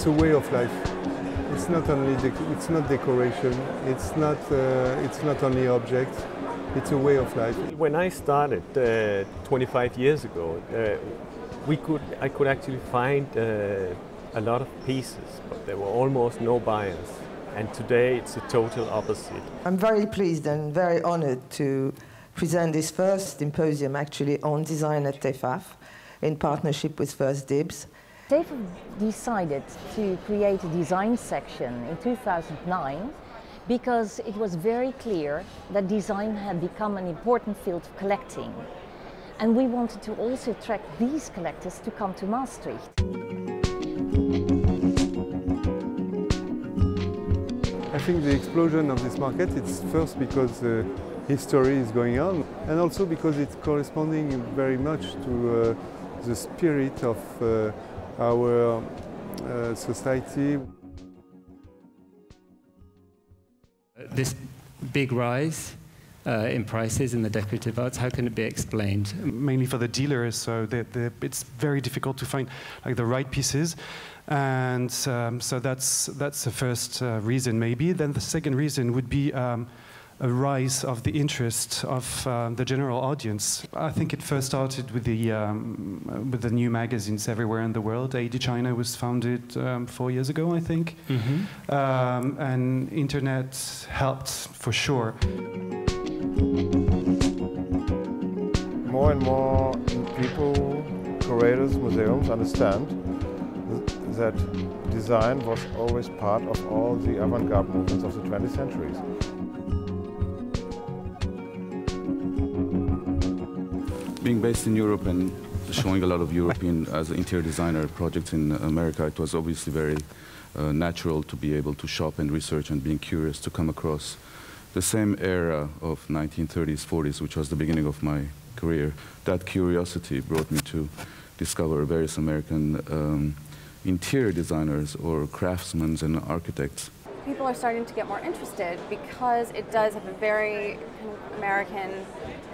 it's a way of life. It's not only it's not decoration. It's not only objects. It's a way of life. When I started 25 years ago, I could actually find a lot of pieces, but there were almost no buyers. And today it's the total opposite. I'm very pleased and very honored to present this first symposium actually on design at TEFAF in partnership with First Dibs. TEFAF decided to create a design section in 2009 because it was very clear that design had become an important field of collecting. And we wanted to also attract these collectors to come to Maastricht. I think the explosion of this market, it's first because history is going on, and also because it's corresponding very much to the spirit of our society. This big rise in prices in the decorative arts, how can it be explained? Mainly for the dealers, so it's very difficult to find like the right pieces, and so that's the first reason maybe. Then the second reason would be a rise of the interest of the general audience. I think it first started with the new magazines everywhere in the world. AD China was founded 4 years ago, I think, and internet helped for sure. More and more people, curators, museums understand that design was always part of all the avant-garde movements of the 20th centuries. Being based in Europe and showing a lot of European as interior designer projects in America, it was obviously very natural to be able to shop and research and being curious to come across the same era of 1930s, 40s, which was the beginning of my career. That curiosity brought me to discover various American interior designers or craftsmen and architects. People are starting to get more interested because it does have a very American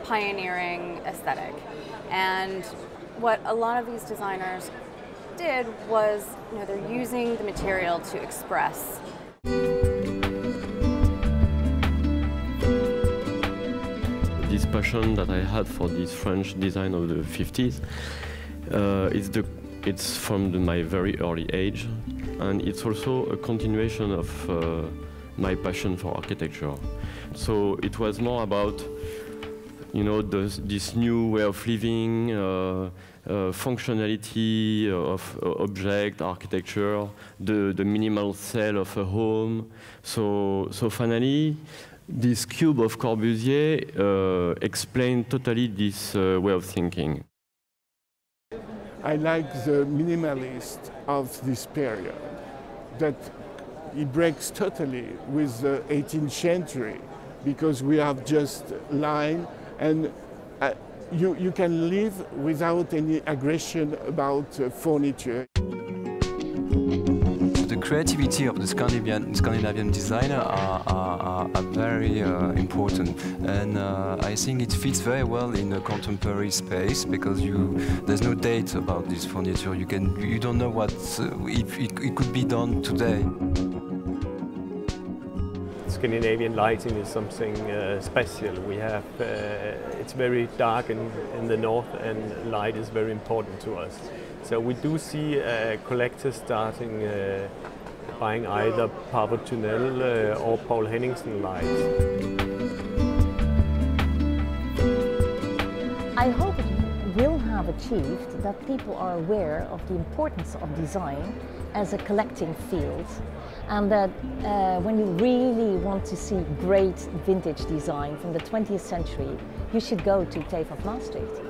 pioneering aesthetic. And what a lot of these designers did was, they're using the material to express. This passion that I had for this French design of the 50s, it's from my very early age, and it's also a continuation of my passion for architecture. So it was more about, this new way of living, functionality of object, architecture, the minimal cell of a home. So finally, this cube of Corbusier explained totally this way of thinking. I like the minimalist of this period, that it breaks totally with the 18th century, because we have just line, and you can live without any aggression about furniture. The creativity of the Scandinavian designer are very important, and I think it fits very well in a contemporary space, because there's no date about this furniture. You don't know what it could be done today. Scandinavian lighting is something special. We have it's very dark in the north, and light is very important to us. So we do see collectors starting buying either Pavo Tunnel or Paul Henningsen lights. I hope it will have achieved that people are aware of the importance of design as a collecting field, and that when you really want to see great vintage design from the 20th century, you should go to TEFAF Maastricht.